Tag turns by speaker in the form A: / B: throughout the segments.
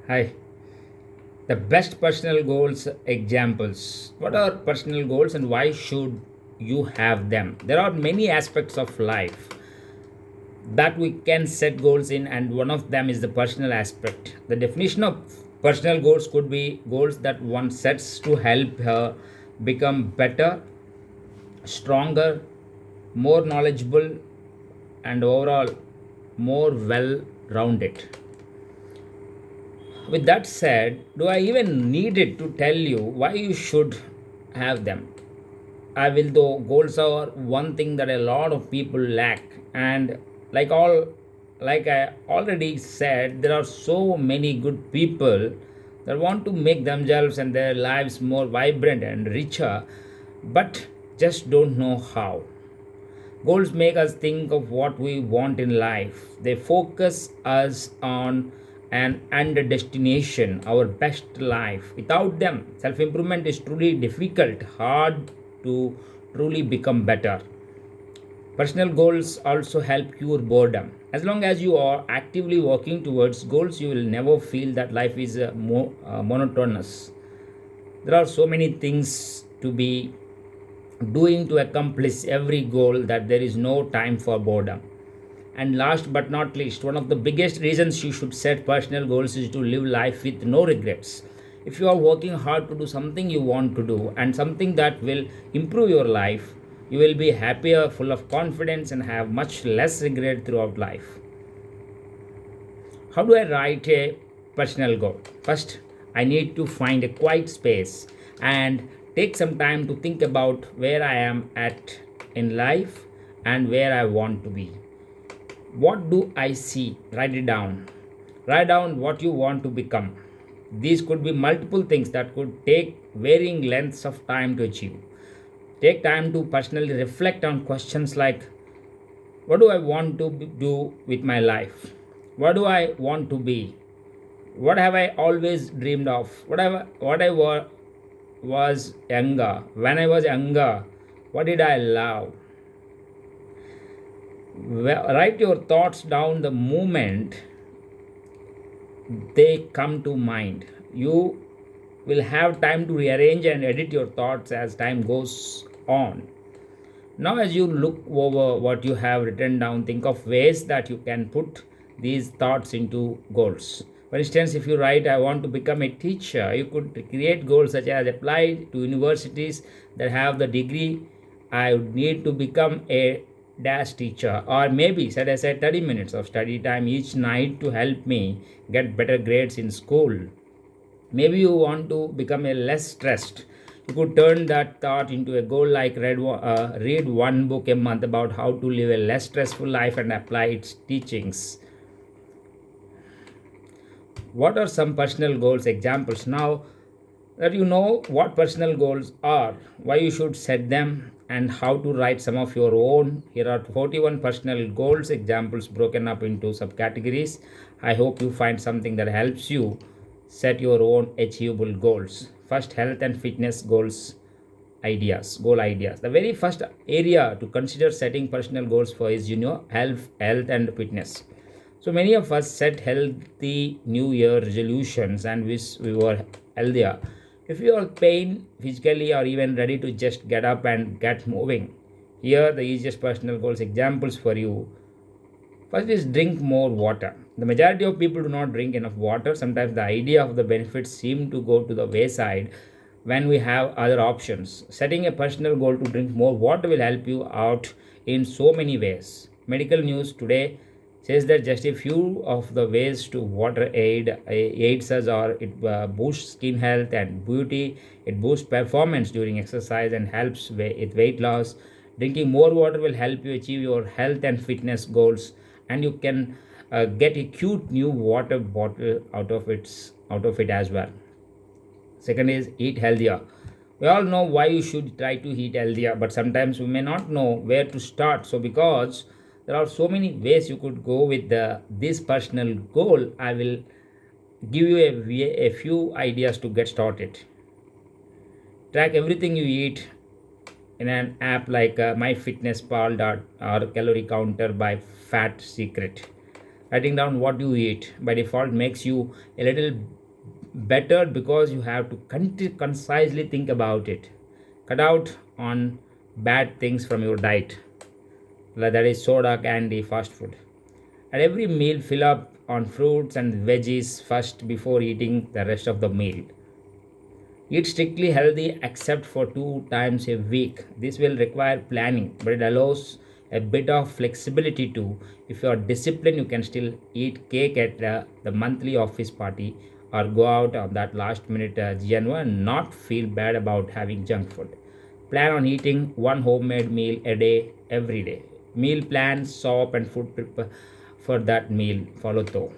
A: Hi. The best personal goals examples. What are personal goals and why should you have them? There are many aspects of life that we can set goals in, and one of them is the personal aspect. The definition of personal goals could be goals that one sets to help her become better, stronger, more knowledgeable, and overall more well rounded. With that said, do I even need it to tell you why you should have them? I will, though goals are one thing that a lot of people lack, and like I already said, there are so many good people that want to make themselves and their lives more vibrant and richer, but just don't know how. Goals make us think of what we want in life. They focus us on an end destination, our best life. Without them, self improvement is truly difficult, hard to truly become better. Personal goals also help cure boredom. As long as you are actively working towards goals, you will never feel that life is monotonous. There are so many things to be doing to accomplish every goal that there is no time for boredom. And last but not least, one of the biggest reasons you should set personal goals is to live life with no regrets. If you are working hard to do something you want to do and something that will improve your life, you will be happier, full of confidence, and have much less regret throughout life. How do I write a personal goal? First, I need to find a quiet space and take some time to think about where I am at in life and where I want to be. What do I see? Write it down. Write down what you want to become. These could be multiple things that could take varying lengths of time to achieve. Take time to personally reflect on questions like, what do I want to do with my life? What do I want to be? What have I always dreamed of? Was younger. When I was younger, what did I love? Write your thoughts down the moment they come to mind. You will have time to rearrange and edit your thoughts as time goes on. Now, as you look over what you have written down, think of ways that you can put these thoughts into goals. For instance, if you write, I want to become a teacher, you could create goals such as apply to universities that have the degree. I would need to become a dash teacher, or maybe set aside 30 minutes of study time each night to help me get better grades in school. Maybe you want to become a less stressed. You could turn that thought into a goal like read one book a month about how to live a less stressful life and apply its teachings. What are some personal goals examples? Now that you know what personal goals are, why you should set them, and how to write some of your own, here are 41 personal goals examples broken up into subcategories. I hope you find something that helps you set your own achievable goals. First, health and fitness goal ideas. The very first area to consider setting personal goals for is health and fitness. So many of us set healthy New Year resolutions and wish we were healthier. If you are pain physically or even ready to just get up and get moving, here are the easiest personal goals examples for you. First is drink more water. The majority of people do not drink enough water. Sometimes the idea of the benefits seem to go to the wayside when we have other options. Setting a personal goal to drink more water will help you out in so many ways. Medical news today says that just a few of the ways to aids us are it boosts skin health and beauty, it boosts performance during exercise and helps with weight loss. Drinking more water will help you achieve your health and fitness goals, and you can get a cute new water bottle out of it as well. Second is eat healthier. We all know why you should try to eat healthier, but sometimes we may not know where to start. So, because there are so many ways you could go with this personal goal, I will give you a few ideas to get started. Track everything you eat in an app like MyFitnessPal or Calorie Counter by Fat Secret. Writing down what you eat by default makes you a little better because you have to concisely think about it. Cut out on bad things from your diet, like that is soda, candy, fast food. At every meal, fill up on fruits and veggies first before eating the rest of the meal. Eat strictly healthy except for 2 times a week. This will require planning, but it allows a bit of flexibility too. If you are disciplined, you can still eat cake at the monthly office party or go out on that last minute Genoa and not feel bad about having junk food. Plan on eating one homemade meal a day every day. Meal plan, soap, and food prep for that meal. Follow through.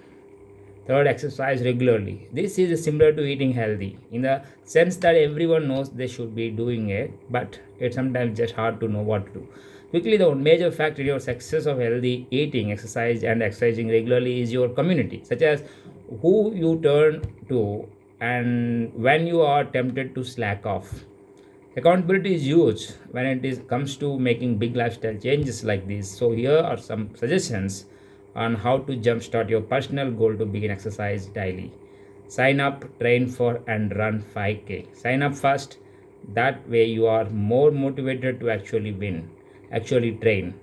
A: Third, exercise regularly. This is similar to eating healthy in the sense that everyone knows they should be doing it, but it's sometimes just hard to know what to do. Quickly, the major factor in your success of healthy eating, exercise, and exercising regularly is your community, such as who you turn to and when you are tempted to slack off. Accountability is huge when comes to making big lifestyle changes like this. So here are some suggestions on how to jumpstart your personal goal to begin exercise daily. Sign up, train for, and run 5K. Sign up first. That way you are more motivated to actually win, actually train,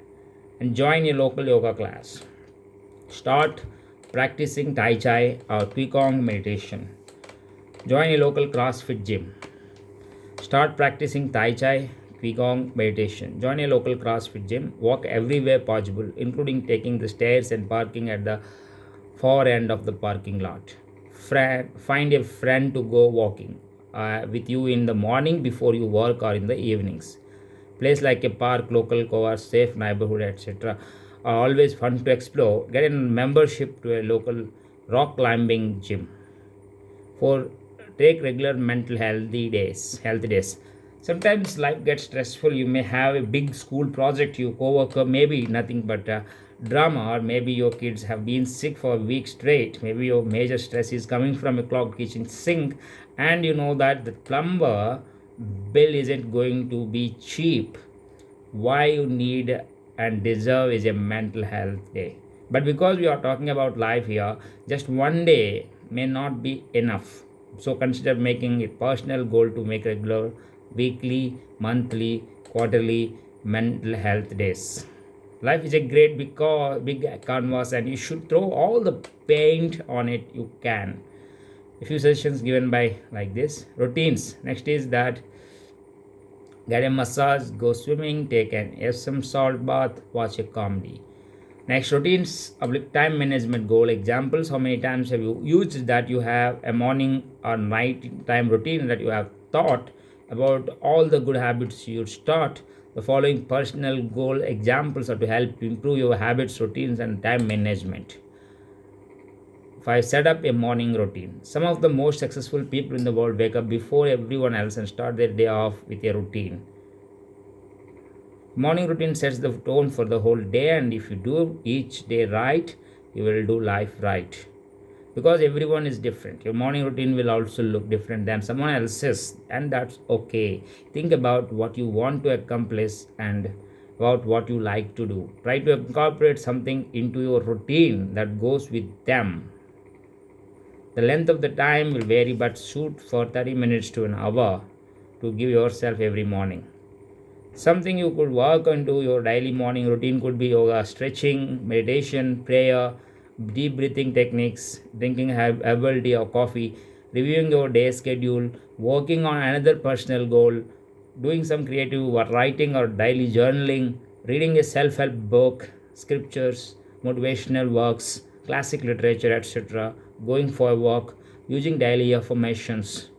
A: and join a local yoga class. Start practicing Tai Chi or Qigong meditation. Join a local CrossFit gym. Start practicing Tai Chi, Qigong meditation. Join a local CrossFit gym. Walk everywhere possible, including taking the stairs and parking at the far end of the parking lot. Find a friend to go walking with you in the morning before you work or in the evenings. Place like a park, local cover, safe neighborhood, etc. are always fun to explore. Get a membership to a local rock climbing gym. 4. Take regular mental healthy days. Sometimes life gets stressful. You may have a big school project, your coworker, maybe nothing but drama, or maybe your kids have been sick for a week straight. Maybe your major stress is coming from a clogged kitchen sink, and you know that the plumber bill isn't going to be cheap. Why you need and deserve is a mental health day. But because we are talking about life here, just one day may not be enough. So consider making it personal goal to make regular weekly, monthly, quarterly mental health days. Life is a great big canvas, and you should throw all the paint on it you can. A few suggestions given by like this. Routines. Next is that get a massage, go swimming, take an Epsom salt bath, watch a comedy. Next, routines, public time management goal examples. How many times have you used that you have a morning or night time routine that you have thought about all the good habits you start? The following personal goal examples are to help you improve your habits, routines, and time management. 5. Set up a morning routine. Some of the most successful people in the world wake up before everyone else and start their day off with a routine. Morning routine sets the tone for the whole day, and if you do each day right, you will do life right. Because everyone is different, your morning routine will also look different than someone else's, and that's okay. Think about what you want to accomplish and about what you like to do. Try to incorporate something into your routine that goes with them. The length of the time will vary, but shoot for 30 minutes to an hour to give yourself every morning. Something you could work into your daily morning routine could be yoga, stretching, meditation, prayer, deep breathing techniques, drinking herbal tea or coffee, reviewing your day schedule, working on another personal goal, doing some creative writing or daily journaling, reading a self help book, scriptures, motivational works, classic literature, etc., going for a walk, using daily affirmations.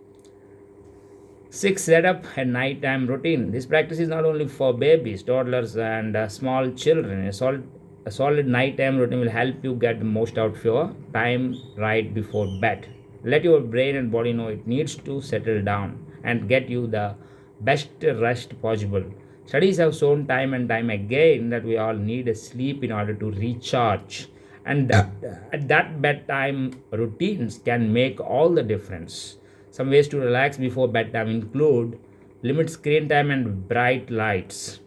A: 6. Set up a nighttime routine. This practice is not only for babies, toddlers, and small children. A solid nighttime routine will help you get the most out of your time right before bed. Let your brain and body know it needs to settle down and get you the best rest possible. Studies have shown time and time again that we all need a sleep in order to recharge, and that bedtime routines can make all the difference. Some ways to relax before bedtime include limit screen time and bright lights,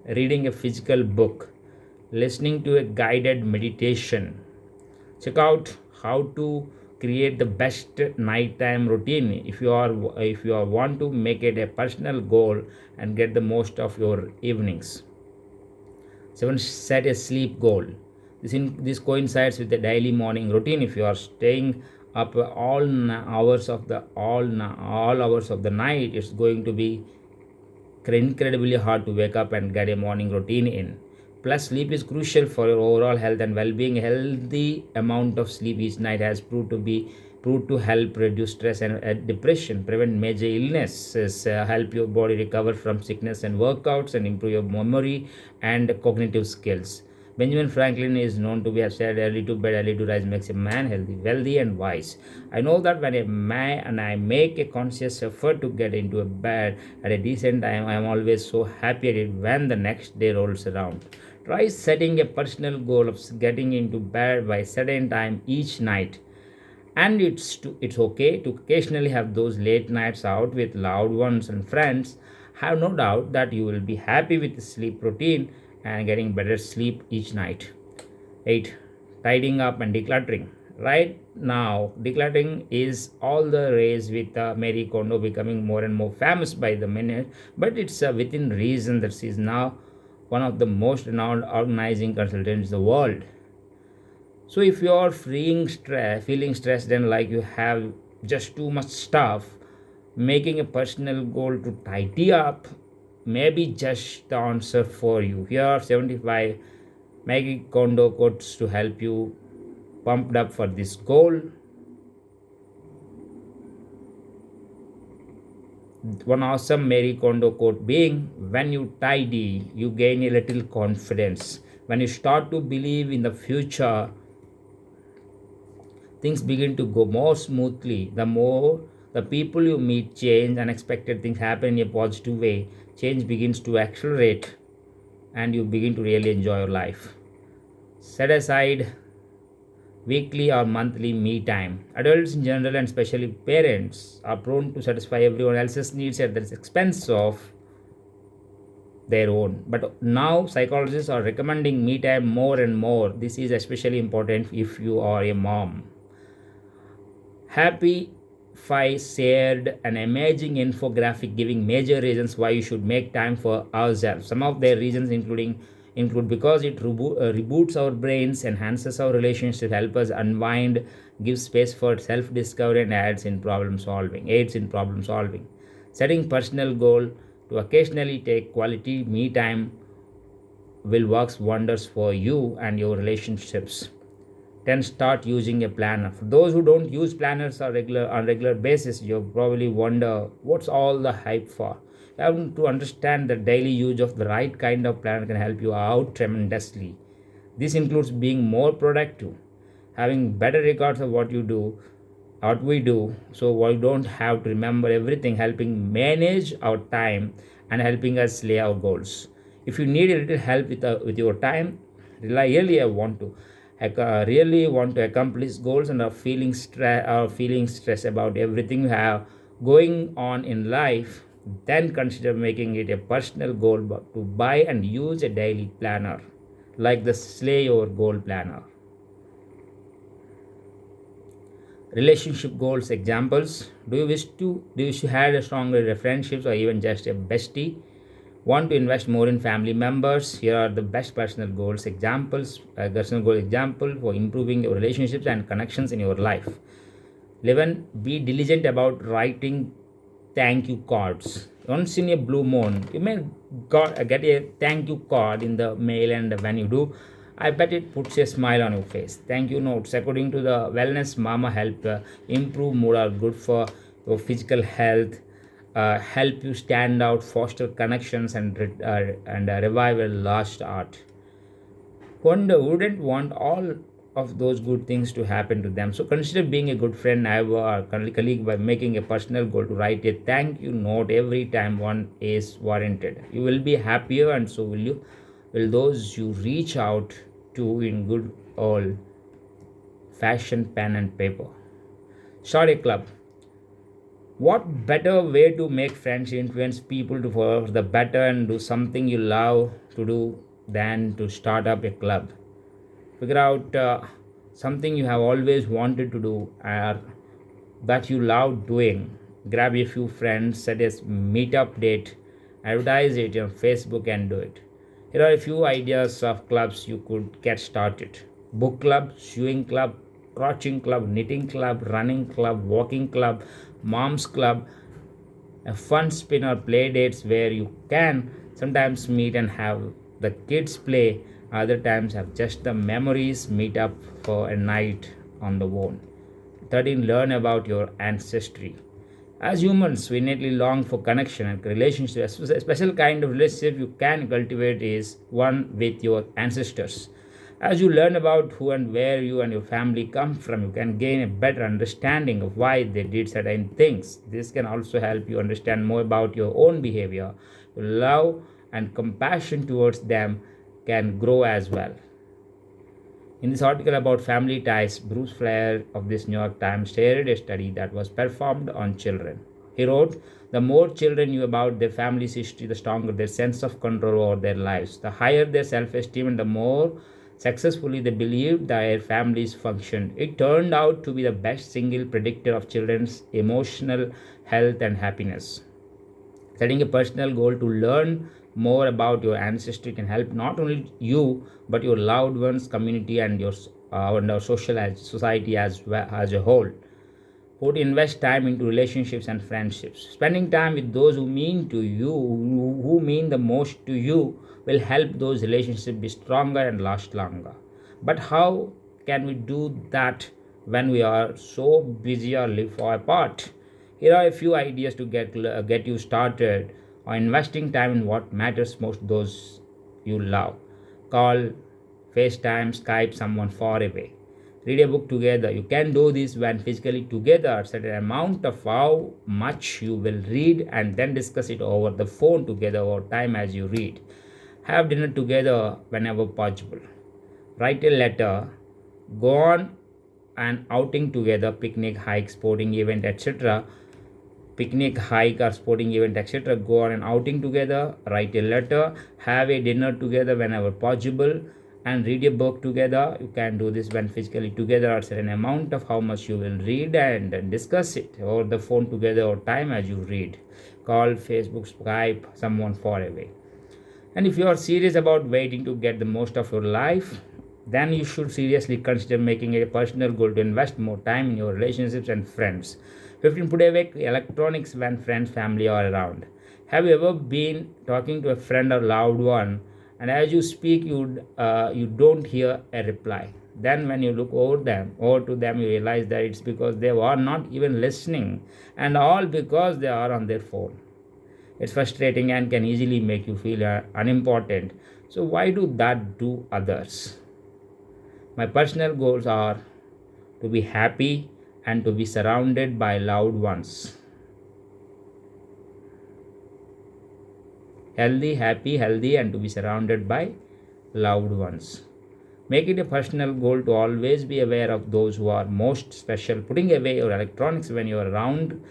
A: reading a physical book, listening to a guided meditation, Check out how to create the best nighttime routine if you are want to make it a personal goal and get the most of your evenings. 7. Set a sleep goal. This coincides with the daily morning routine. If you are staying up hours of the all hours of the night, it's going to be incredibly hard to wake up and get a morning routine in. Plus, sleep is crucial for your overall health and well-being. A healthy amount of sleep each night has proved to help reduce stress and depression, prevent major illnesses, help your body recover from sickness and workouts, and improve your memory and cognitive skills. Benjamin Franklin is known to have said, "Early to bed, early to rise makes a man healthy, wealthy, and wise." I know that when I make a conscious effort to get into a bed at a decent time, I am always so happy at it when the next day rolls around. Try setting a personal goal of getting into bed by a certain time each night. And it's okay to occasionally have those late nights out with loved ones and friends. Have no doubt that you will be happy with the sleep routine and getting better sleep each night. 8. Tidying up and decluttering. Right now, decluttering is all the rage with Mary Kondo becoming more and more famous by the minute, but it's within reason that she is now one of the most renowned organizing consultants in the world. So if you are feeling stressed, then like you have just too much stuff, making a personal goal to tidy up may be just the answer for you. Here are 75 Maggie Kondo quotes to help you pumped up for this goal. One awesome Mary Kondo quote being, "When you tidy, you gain a little confidence. When you start to believe in the future, things begin to go more smoothly. The more the people you meet change, unexpected things happen in a positive way, change begins to accelerate, and you begin to really enjoy your life." Set aside weekly or monthly me time. Adults in general, and especially parents, are prone to satisfy everyone else's needs at the expense of their own. But now psychologists are recommending me time more and more. This is especially important if you are a mom. Happy Five shared an amazing infographic giving major reasons why you should make time for ourselves. Some of their reasons include because it reboots our brains, enhances our relationship, helps us unwind, gives space for self-discovery, and aids in problem solving. Setting personal goal to occasionally take quality me time will work wonders for you and your relationships. 10. Start using a planner. For those who don't use planners on regular basis, you probably wonder what's all the hype for. You have to understand that daily use of the right kind of planner can help you out tremendously. This includes being more productive, having better records of what we do, so we don't have to remember everything, helping manage our time and helping us lay our goals. If you need a little help with your time, really really want to accomplish goals and are feeling stress about everything you have going on in life, then consider making it a personal goal to buy and use a daily planner like the Slay Your Goal planner. Relationship goals examples. Do you wish to have a stronger friendships or even just a bestie? Want to invest more in family members? Here are the best personal goals examples. Personal goal example for improving your relationships and connections in your life. 11. Be diligent about writing thank you cards. Once in a blue moon, you may get a thank you card in the mail, and when you do, I bet it puts a smile on your face. Thank you notes, according to the Wellness Mama, help improve mood, are good for your physical health, help you stand out, foster connections, and revive a lost art. Wouldn't want all of those good things to happen to them. So consider being a good friend, neighbor, or colleague by making a personal goal to write a thank you note every time one is warranted. You will be happier, and so will those you reach out to in good old fashioned pen and paper. Start a club. What better way to make friends, influence people to for the better, and do something you love to do than to start up a club? Figure out something you have always wanted to do or that you love doing. Grab a few friends, set a meetup date, advertise it on Facebook, and do it. Here are a few ideas of clubs you could get started: book club, sewing club, crochet club, knitting club, running club, walking club, mom's club, a fun spin or play dates where you can sometimes meet and have the kids play, other times have just the memories meet up for a night on the own. 13. Learn about your ancestry. As humans, we innately long for connection and relationship. A special kind of relationship you can cultivate is one with your ancestors. As you learn about who and where you and your family come from, you can gain a better understanding of why they did certain things. This can also help you understand more about your own behavior. Your love and compassion towards them can grow as well. In this article about family ties, Bruce Flair of this New York Times shared a study that was performed on children. He wrote, the more children knew about their family's history, the stronger their sense of control over their lives. The higher their self-esteem and the more successfully they believed their families functioned. It turned out to be the best single predictor of children's emotional health and happiness. Setting a personal goal to learn more about your ancestry can help not only you but your loved ones, community, and your and our society as well as a whole. Fourth, invest time into relationships and friendships. Spending time with those who mean to you, who mean the most to you, will help those relationships be stronger and last longer. But how can we do that when we are so busy or live far apart? Here are a few ideas to get you started on investing time in what matters most those you love. Call, FaceTime, Skype someone far away. Read a book together. You can do this when physically together. Set an amount of how much you will read and then discuss it over the phone together over time as you read. Have dinner together whenever possible. Write a letter. Go on an outing together, picnic, hike, sporting event, etc. Picnic, hike, or sporting event, etc. Go on an outing together, write a letter, have a dinner together whenever possible, and read a book together. You can do this when physically together or set an amount of how much you will read and discuss it over the phone together or time as you read. Call, Facebook, Skype someone far away. And if you are serious about waiting to get the most of your life, then you should seriously consider making it a personal goal to invest more time in your relationships and friends. 15. Put away electronics when friends, family are around. Have you ever been talking to a friend or loved one, and as you speak, you don't hear a reply? Then, when you look over to them, you realize that it's because they are not even listening, and all because they are on their phone. It's frustrating and can easily make you feel unimportant. So, why do that to others? My personal goals are to be happy and to be surrounded by loved ones. Healthy, and to be surrounded by loved ones. Make it a personal goal to always be aware of those who are most special. Putting away your electronics when you are around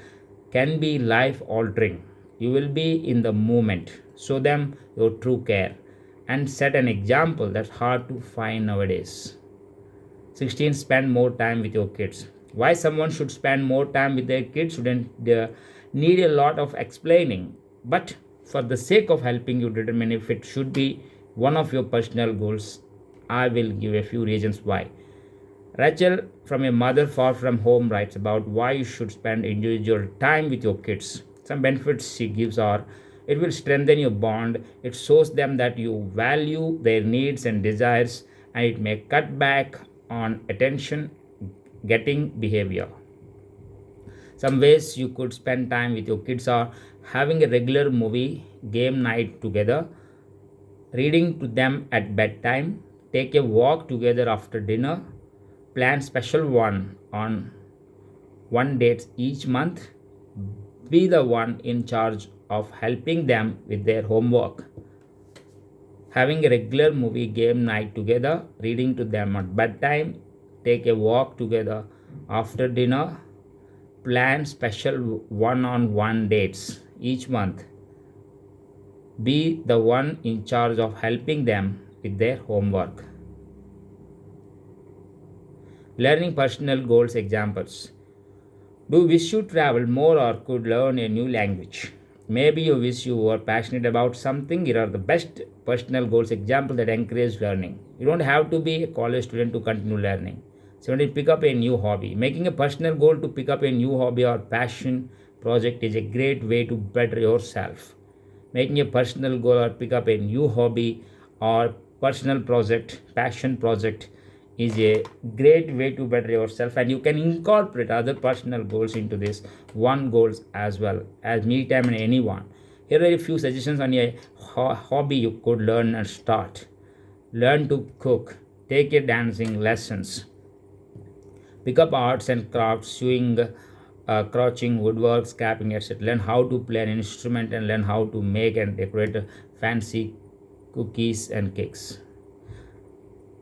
A: can be life altering. You will be in the moment. Show them your true care and set an example that's hard to find nowadays. 16. Spend more time with your kids. Why someone should spend more time with their kids shouldn't need a lot of explaining, but for the sake of helping you determine if it should be one of your personal goals, I will give a few reasons why. Rachel, from a mother far from home, writes about why you should spend individual time with your kids. Some benefits she gives are: it will strengthen your bond, it shows them that you value their needs and desires, and it may cut back on attention getting behavior. Some ways you could spend time with your kids are having a regular movie game night together, reading to them at bedtime, take a walk together after dinner, plan special one dates each month, be the one in charge of helping them with their homework. Having a regular movie game night together, reading to them at bedtime, take a walk together after dinner, plan special one-on-one dates each month, be the one in charge of helping them with their homework. Learning personal goals examples. Do you wish you travel more or could learn a new language? Maybe you wish you were passionate about something. Here are the best personal goals example that encourage learning. You don't have to be a college student to continue learning. So, pick up a new hobby. Making a personal goal to pick up a new hobby or passion project is a great way to better yourself. Making a personal goal or pick up a new hobby or personal project, passion project is a great way to better yourself, and you can incorporate other personal goals into this one goals as well as me time and anyone. Here are a few suggestions on a hobby you could learn and start. Learn to cook, take a dancing lessons, pick up arts and crafts, sewing, crouching, woodwork, scrapping, etc. Learn how to play an instrument and learn how to make and decorate fancy cookies and cakes.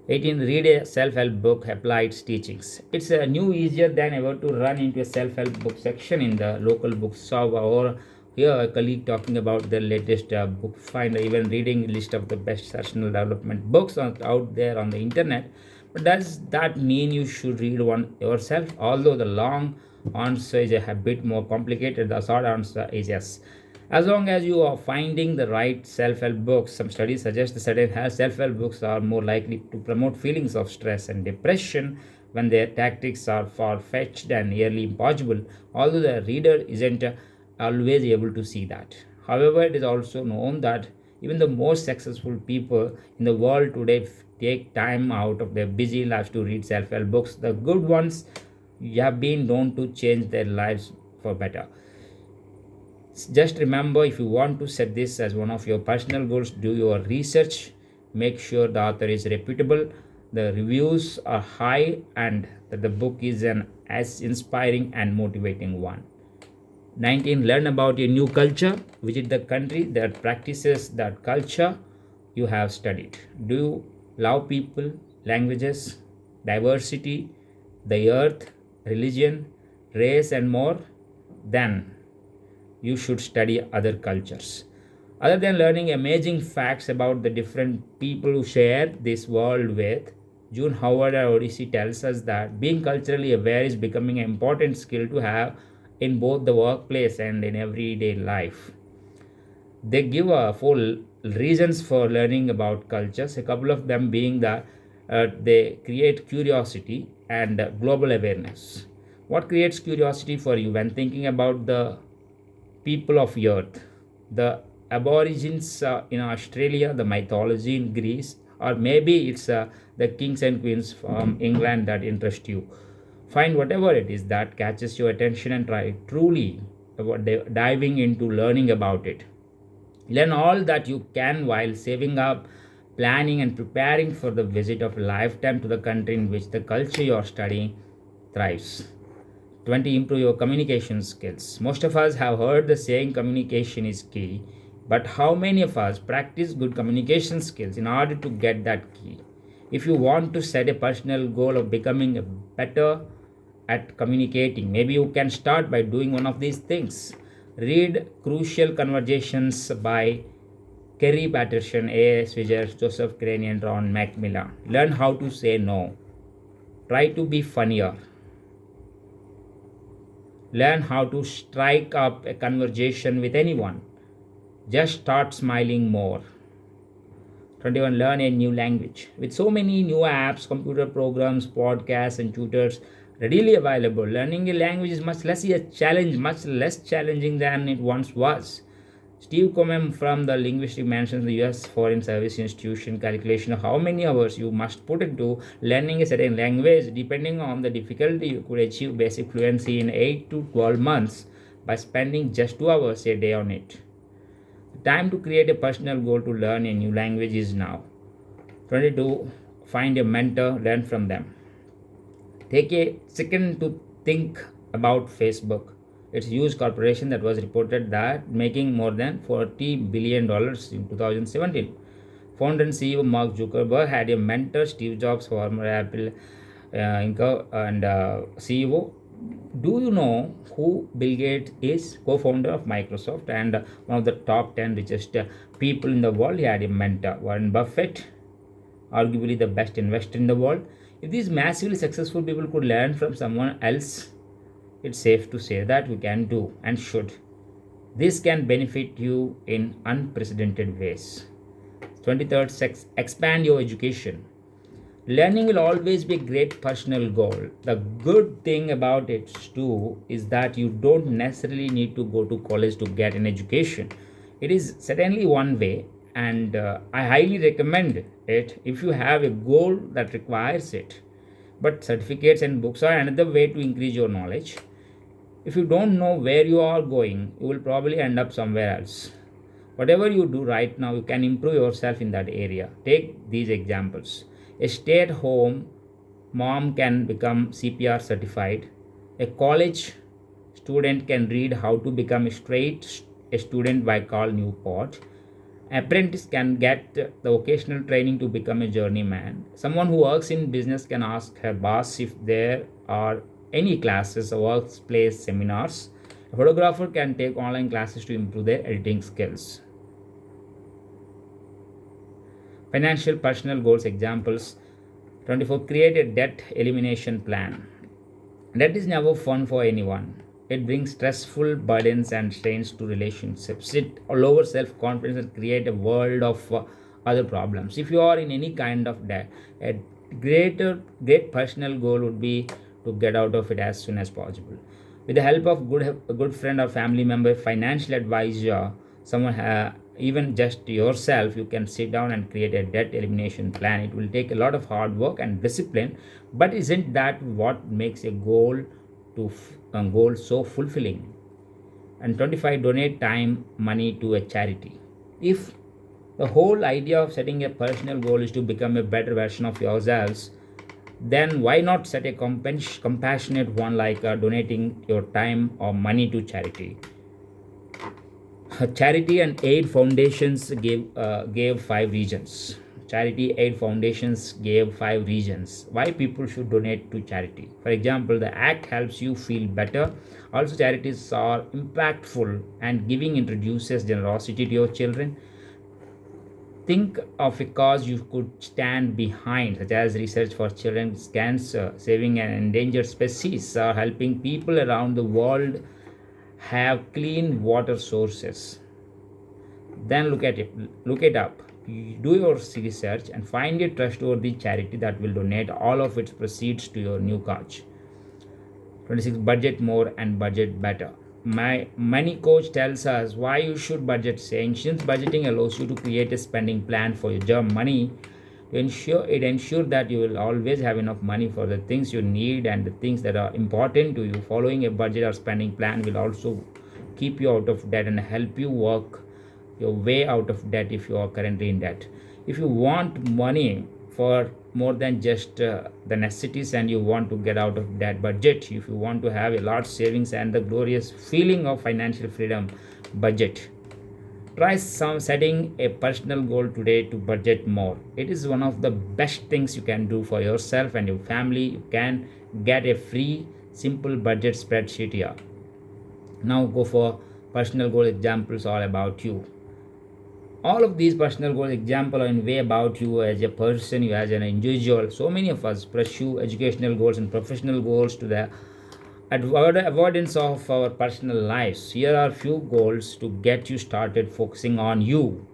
A: 18. Read a self-help book, apply its teachings. It's new easier than ever to run into a self-help book section in the local bookstore or hear a colleague talking about their latest book finder, even reading a list of the best personal development books out there on the internet. But does that mean you should read one yourself? Although the long answer is a bit more complicated, the short answer is yes. As long as you are finding the right self-help books, some studies suggest that certain self-help books are more likely to promote feelings of stress and depression when their tactics are far-fetched and nearly impossible, although the reader isn't always able to see that. However, it is also known that even the most successful people in the world today take time out of their busy lives to read self-help books. The good ones have been known to change their lives for better. Just remember, if you want to set this as one of your personal goals, do your research, make sure the author is reputable, the reviews are high, and that the book is an as inspiring and motivating one. 19. Learn about a new culture. Visit the country that practices that culture you have studied. Do you love people, languages, diversity, the earth, religion, race, and more? Then you should study other cultures. Other than learning amazing facts about the different people who share this world with, June Howard at Odyssey tells us that being culturally aware is becoming an important skill to have in both the workplace and in everyday life. They give four reasons for learning about cultures, a couple of them being that they create curiosity and global awareness. What creates curiosity for you when thinking about the people of earth, the aborigines in Australia, the mythology in Greece, or maybe it's the kings and queens from England that interest you? Find whatever it is that catches your attention and try truly diving into learning about it. Learn all that you can while saving up, planning, and preparing for the visit of a lifetime to the country in which the culture you are studying thrives. 20. Improve your communication skills. Most of us have heard the saying communication is key, but how many of us practice good communication skills in order to get that key? If you want to set a personal goal of becoming better at communicating, maybe you can start by doing one of these things. Read Crucial Conversations by Kerry Patterson, A. Swigert, Joseph Crane, and Ron Macmillan. Learn how to say no. Try to be funnier. Learn how to strike up a conversation with anyone. Just start smiling more. 21. Learn a new language. With so many new apps, computer programs, podcasts, and tutors readily available, learning a language is much less challenging than it once was. Steve Comen from the Linguistic mentions the US Foreign Service Institution calculation of how many hours you must put into learning a certain language. Depending on the difficulty, you could achieve basic fluency in 8 to 12 months by spending just 2 hours a day on it. The time to create a personal goal to learn a new language is now. 22. Find a mentor, learn from them. Take a second to think about Facebook. It's a huge corporation that was reported that making more than $40 billion in 2017. Founder and CEO Mark Zuckerberg had a mentor, Steve Jobs, former Apple Inc. and CEO. Do you know who Bill Gates is? Co-founder of Microsoft and one of the top 10 richest people in the world. He had a mentor, Warren Buffett, arguably the best investor in the world. If these massively successful people could learn from someone else, it's safe to say that we can do and should. This can benefit you in unprecedented ways. 23rd, expand your education. Learning will always be a great personal goal. The good thing about it too is that you don't necessarily need to go to college to get an education. It is certainly one way, and I highly recommend it if you have a goal that requires it. But certificates and books are another way to increase your knowledge. If you don't know where you are going, you will probably end up somewhere else. Whatever you do right now, you can improve yourself in that area. Take these examples. A stay at home mom can become CPR certified. A college student can read how to become a student by Carl Newport. Apprentice can get the vocational training to become a journeyman. Someone who works in business can ask her boss if there are any classes or workplace seminars. A photographer can take online classes to improve their editing skills. Financial personal goals examples. 24. Create a debt elimination plan. Debt is never fun for anyone. It brings stressful burdens and strains to relationships. It lowers self confidence and create a world of other problems. If you are in any kind of debt, a great personal goal would be to get out of it as soon as possible. With the help of a good friend or family member, financial advisor, someone even just yourself, you can sit down and create a debt elimination plan. It will take a lot of hard work and discipline, but isn't that what makes a goal so fulfilling? And 25, donate time, money to a charity. If the whole idea of setting a personal goal is to become a better version of yourselves, then why not set a compassionate one like donating your time or money to charity? Charity and aid foundations gave 5 reasons. Charity aid foundations gave 5 reasons why people should donate to charity. For example, the act helps you feel better. Also, charities are impactful, and giving introduces generosity to your children. Think of a cause you could stand behind, such as research for children's cancer, saving an endangered species, or helping people around the world have clean water sources. Then look it up. Do your research and find a trustworthy charity that will donate all of its proceeds to your new cause. 26. Budget more and budget better. My money coach tells us why you should budget, saying since budgeting allows you to create a spending plan for your job money, to ensure that you will always have enough money for the things you need and the things that are important to you. Following a budget or spending plan will also keep you out of debt and help you work your way out of debt if you are currently in debt. If you want money for more than just the necessities and you want to get out of that budget, if you want to have a large savings and the glorious feeling of financial freedom, budget. Try setting a personal goal today to budget more. It is one of the best things you can do for yourself and your family. You can get a free simple budget spreadsheet here. Now go for personal goal examples all about you. All of these personal goals example are in way about you as a person, you as an individual. So many of us pursue educational goals and professional goals to the avoidance of our personal lives. Here are few goals to get you started focusing on you.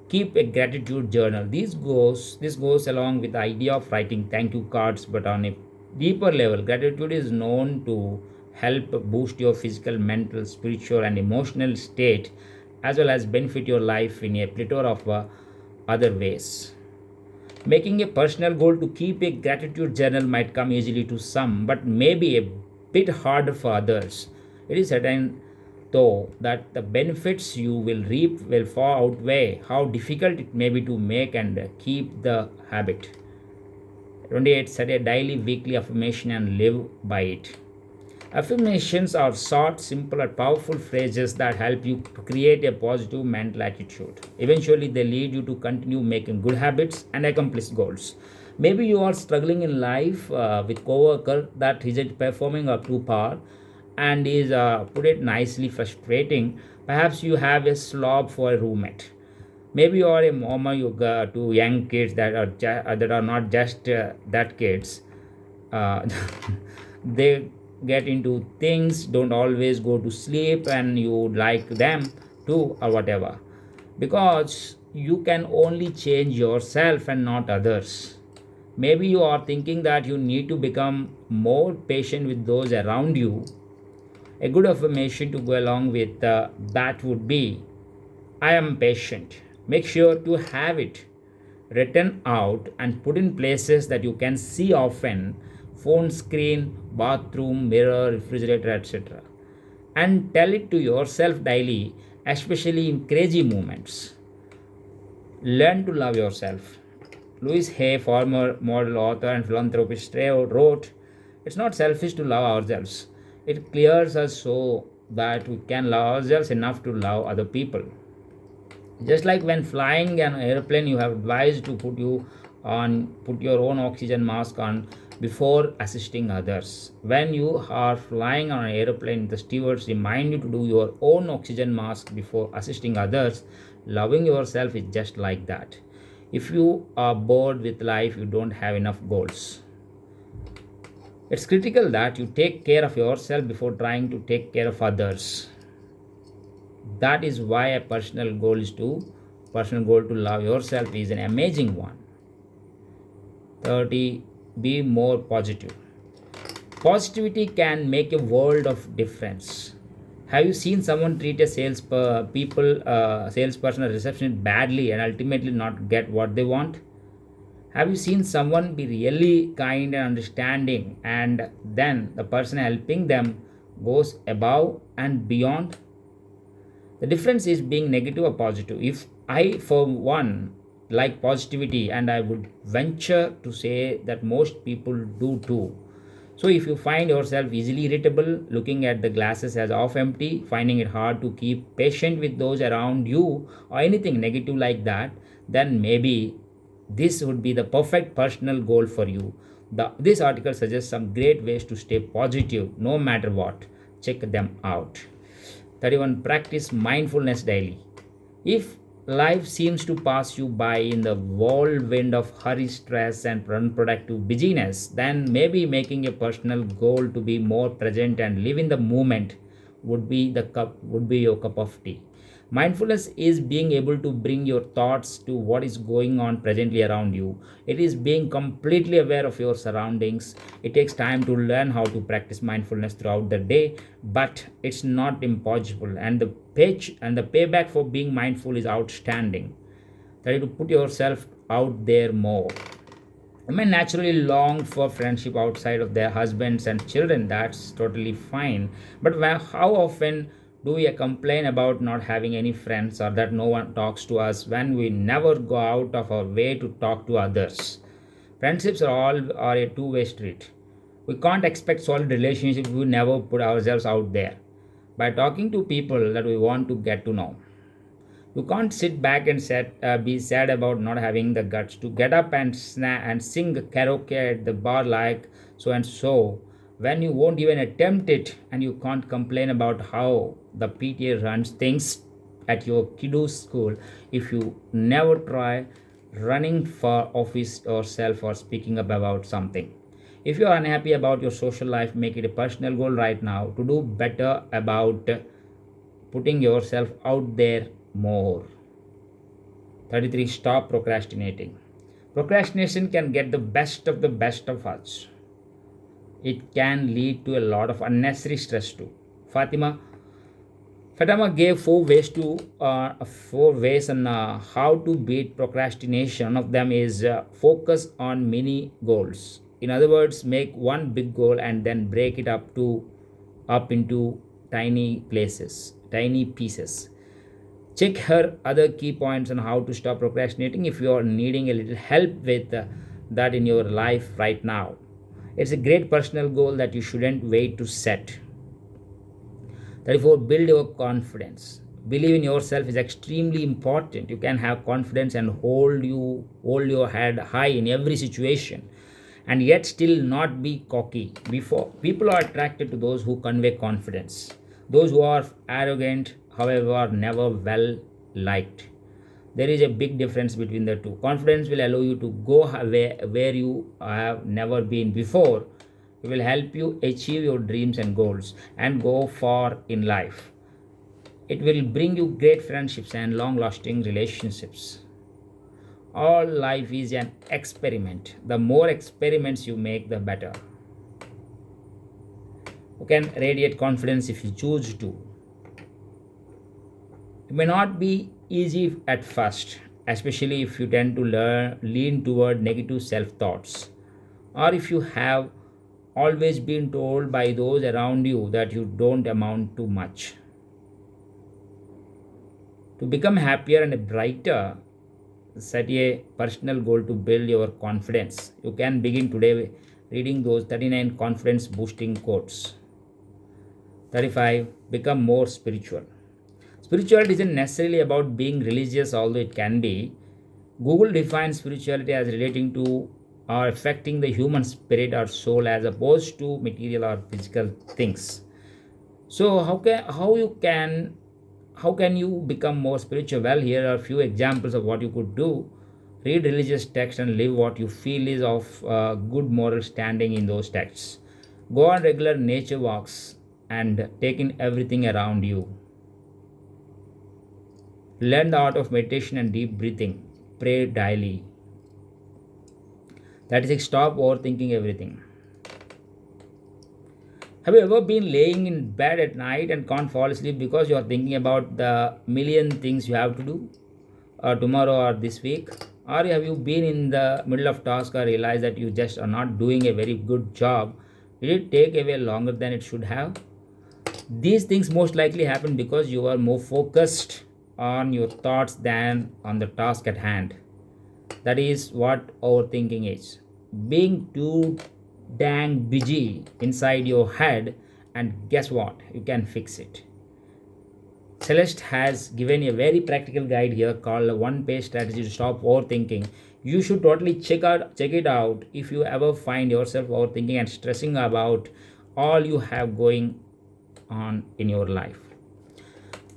A: Keep a gratitude journal. This goes along with the idea of writing thank you cards, but on a deeper level. Gratitude is known to help boost your physical, mental, spiritual, and emotional state, as well as benefit your life in a plethora of other ways. Making a personal goal to keep a gratitude journal might come easily to some, but maybe a bit harder for others. It is certain, though, that the benefits you will reap will far outweigh how difficult it may be to make and keep the habit. 28. Set a daily, weekly affirmation and live by it. Affirmations are short, simple, and powerful phrases that help you to create a positive mental attitude. Eventually, they lead you to continue making good habits and accomplish goals. Maybe you are struggling in life with coworker that isn't performing up to par and is, put it nicely, frustrating. Perhaps you have a slob for a roommate. Maybe you are a mama, you got two young kids that are not just that kids, uh, they get into things, don't always go to sleep, and you like them too, or whatever, because you can only change yourself and not others. Maybe you are thinking that you need to become more patient with those around you. A good affirmation to go along with that would be, I am patient. Make sure to have it written out and put in places that you can see often: phone screen, bathroom, mirror, refrigerator, etc. And tell it to yourself daily, especially in crazy moments. Learn to love yourself. Louis Hay, former model author and philanthropist, wrote, it's not selfish to love ourselves. It clears us so that we can love ourselves enough to love other people. Just like when flying an airplane, you have advised to put your own oxygen mask on before assisting others. When you are flying on an airplane, the stewards remind you to do your own oxygen mask before assisting others. Loving yourself is just like that. If you are bored with life, you don't have enough goals. It's critical that you take care of yourself before trying to take care of others. That is why a personal goal to love yourself is an amazing one. 30. Be more positive. Positivity can make a world of difference. Have you seen someone treat a salesperson or receptionist badly and ultimately not get what they want? Have you seen someone be really kind and understanding, and then the person helping them goes above and beyond? The difference is being negative or positive. If I, for one, like positivity, and I would venture to say that most people do too. So, if you find yourself easily irritable, looking at the glasses as half empty, finding it hard to keep patient with those around you, or anything negative like that, then maybe this would be the perfect personal goal for you. This article suggests some great ways to stay positive no matter what. Check them out. 31. Practice mindfulness daily. If life seems to pass you by in the whirlwind of hurry, stress, and unproductive busyness, then maybe making a personal goal to be more present and live in the moment would be your cup of tea. Mindfulness is being able to bring your thoughts to what is going on presently around you. It is being completely aware of your surroundings. It takes time to learn how to practice mindfulness throughout the day, but it's not impossible. And the payback for being mindful is outstanding. That is to put yourself out there more. Women naturally long for friendship outside of their husbands and children. That's totally fine. But how often do we complain about not having any friends, or that no one talks to us, when we never go out of our way to talk to others? Friendships are a two-way street. We can't expect solid relationships if we never put ourselves out there by talking to people that we want to get to know. You can't sit back and be sad about not having the guts to get up and sing karaoke at the bar like so and so, when you won't even attempt it, and you can't complain about how the PTA runs things at your kiddo's school if you never try running for office yourself or speaking up about something. If you are unhappy about your social life, make it a personal goal right now to do better about putting yourself out there more. 33. Stop procrastinating. Procrastination can get the best of us. It can lead to a lot of unnecessary stress too. Fatima Fatima gave four ways on how to beat procrastination. One of them is focus on mini goals. In other words, make one big goal and then break it up into tiny pieces. Check her other key points on how to stop procrastinating if you are needing a little help with that in your life right now. It's a great personal goal that you shouldn't wait to set. Therefore, build your confidence. Believe in yourself is extremely important. You can have confidence and hold your head high in every situation, and yet still not be cocky. Before people are attracted to those who convey confidence. Those who are arrogant, however, are never well liked. There is a big difference between the two. Confidence will allow you to go where you have never been before, It will help you achieve your dreams and goals and go far in life. It will bring you great friendships and long lasting relationships. All life is an experiment. The more experiments you make, the better. You can radiate confidence if you choose to. It may not be easy at first, especially if you tend to lean toward negative self thoughts, or if you have always been told by those around you that you don't amount to much. To become happier and brighter, set a personal goal to build your confidence. You can begin today reading those 39 confidence boosting quotes. 35. Become more spiritual. Spirituality isn't necessarily about being religious, although it can be. Google defines spirituality as relating to or affecting the human spirit or soul as opposed to material or physical things. So how can you become more spiritual? Well, here are a few examples of what you could do. Read religious texts and live what you feel is of good moral standing in those texts. Go on regular nature walks and take in everything around you. Learn the art of meditation and deep breathing. Pray daily. That is, like, stop overthinking everything. Have you ever been laying in bed at night and can't fall asleep because you are thinking about the million things you have to do, or tomorrow or this week? Or have you been in the middle of task or realized that you just are not doing a very good job? Did it take away longer than it should have? These things most likely happen because you are more focused on your thoughts than on the task at hand. That is what overthinking is. Being too dang busy inside your head, and guess what? You can fix it. Celeste has given a very practical guide here called a one-page strategy to stop overthinking. You should totally check it out if you ever find yourself overthinking and stressing about all you have going on in your life.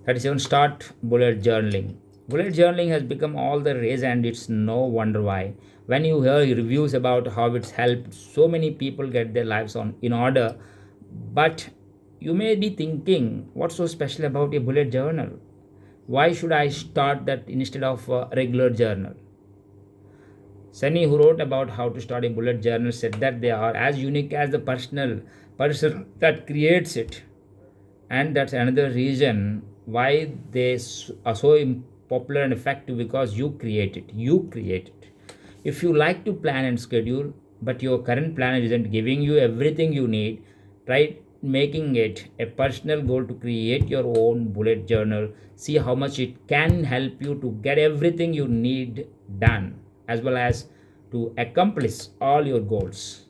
A: 37. Start bullet journaling. Bullet journaling has become all the rage, and it's no wonder why. When you hear reviews about how it's helped so many people get their lives on in order, but you may be thinking, what's so special about a bullet journal? Why should I start that instead of a regular journal? Sunny, who wrote about how to start a bullet journal, said that they are as unique as the personal person that creates it. And that's another reason why they are so popular and effective, because you create it. If you like to plan and schedule, but your current planner isn't giving you everything you need, try making it a personal goal to create your own bullet journal. See how much it can help you to get everything you need done, as well as to accomplish all your goals.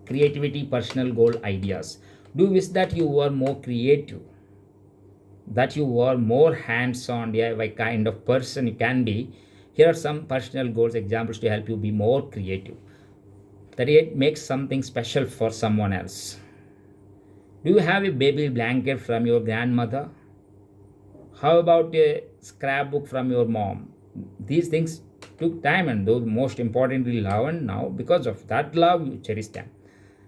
A: Creativity, personal goal ideas. Do you wish that you were more creative, that you were more hands-on DIY kind of person you can be? Here are some personal goals examples to help you be more creative. 38. Make something special for someone else. Do you have a baby blanket from your grandmother? How about a scrapbook from your mom? These things took time, and those most importantly love, and now because of that love you cherish them.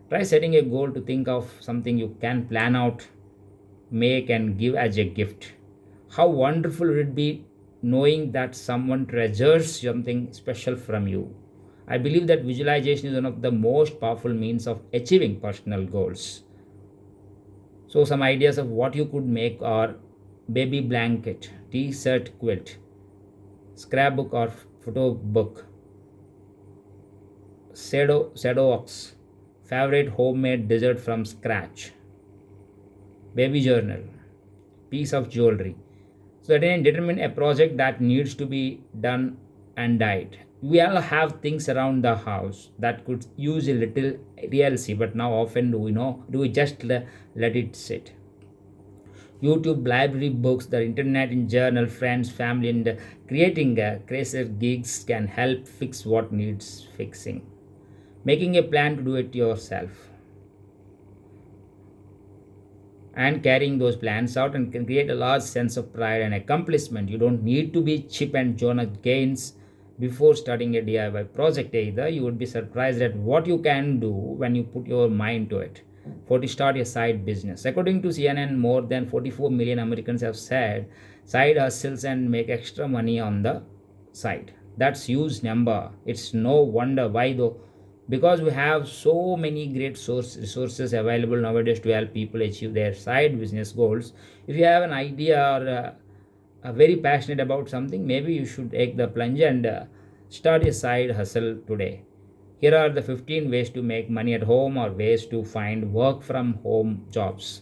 A: Try setting a goal to think of something you can plan out, make, and give as a gift. How wonderful would it be knowing that someone treasures something special from you? I believe that visualization is one of the most powerful means of achieving personal goals. So, some ideas of what you could make are baby blanket, t shirt quilt, scrapbook or photo book, shadow box, favorite homemade dessert from scratch, baby journal, piece of jewelry. So then determine a project that needs to be done and died. We all have things around the house that could use a little TLC, but now often do we just let it sit? YouTube, library, books, the internet in journal, friends, family, and creating crazy gigs can help fix what needs fixing. Making a plan to do it yourself and carrying those plans out and can create a large sense of pride and accomplishment. You don't need to be Chip and Joanna Gaines before starting a DIY project either. You would be surprised at what you can do when you put your mind to it. For to start a side business. According to CNN, more than 44 million Americans have said side hustles and make extra money on the side. That's huge number. It's no wonder why though, because we have so many great resources available nowadays to help people achieve their side business goals. If you have an idea or are very passionate about something, maybe you should take the plunge and start a side hustle today. Here are the 15 ways to make money at home or ways to find work from home jobs.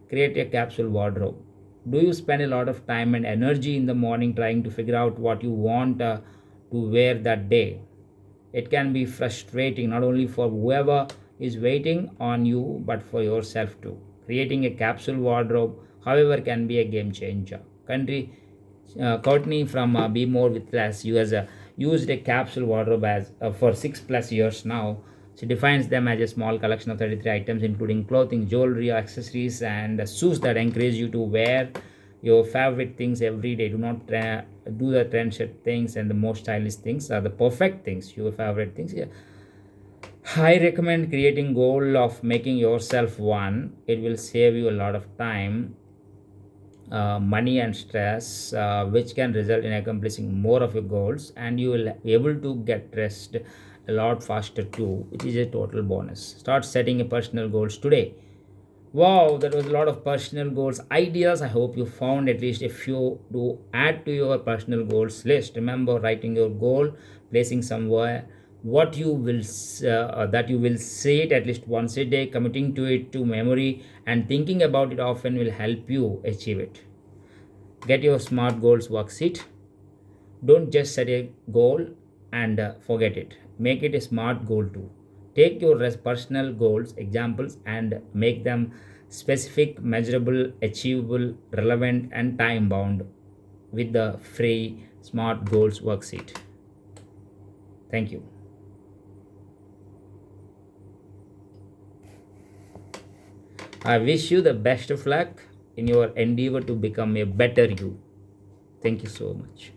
A: Create a capsule wardrobe. Do you spend a lot of time and energy in the morning trying to figure out what you want to wear that day? It can be frustrating not only for whoever is waiting on you but for yourself too. Creating a capsule wardrobe, however, can be a game changer. Courtney from Be More with Less used a capsule wardrobe as for 6 plus years now. She defines them as a small collection of 33 items, including clothing, jewelry, accessories, and shoes that encourage you to wear your favorite things every day. Do not do the trend set things and the most stylish things are the perfect things, your favorite things. Yeah. I recommend creating goal of making yourself one. It will save you a lot of time, money and stress, which can result in accomplishing more of your goals, and you will be able to get rest a lot faster too, which is a total bonus. Start setting a personal goals today. Wow, that was a lot of personal goals ideas. I hope you found at least a few to add to your personal goals list. Remember, writing your goal, placing somewhere what you will that you will say it at least once a day, committing to it to memory, and thinking about it often will help you achieve it. Get your smart goals worksheet. Don't just set a goal and forget it. Make it a smart goal too. Take your personal goals, examples, and make them specific, measurable, achievable, relevant, and time bound with the free Smart Goals worksheet. Thank you. I wish you the best of luck in your endeavor to become a better you. Thank you so much.